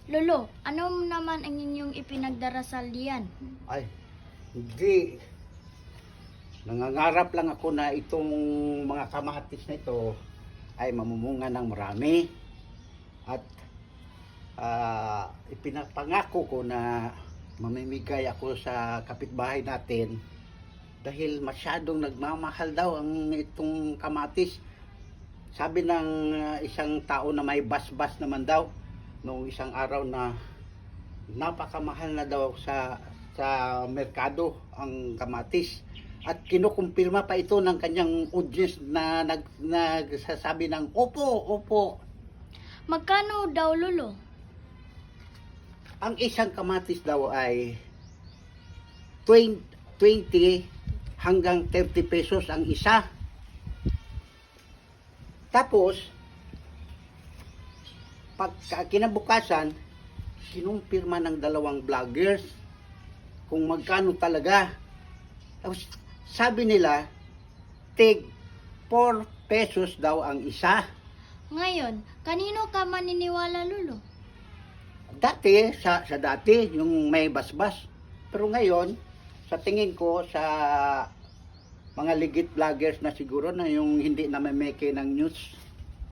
Lolo, ano naman ang inyong ipinagdarasal diyan? Ay, hindi. Nangangarap lang ako na itong mga kamatis na ito ay mamumunga ng marami. At ipinapangako ko na mamimigay ako sa kapitbahay natin dahil masyadong nagmamahal daw ang itong kamatis. Sabi ng isang tao na may basbas naman daw noong isang araw na napakamahal na daw sa merkado ang kamatis. At kinukumpirma pa ito ng kanyang audience na nagsasabi ng opo, opo. Magkano daw, Lolo? Ang isang kamatis daw ay 20 hanggang 30 pesos ang isa. Tapos, pagka kinabukasan, kinumpirma ng dalawang vloggers kung magkano talaga. Tapos, sabi nila, tig 4 pesos daw ang isa. Ngayon, kanino ka maniniwala, Lolo? Dati, sa dati, yung may basbas. Pero ngayon, sa tingin ko, sa mga legit vloggers na siguro na yung hindi na may meke ng news,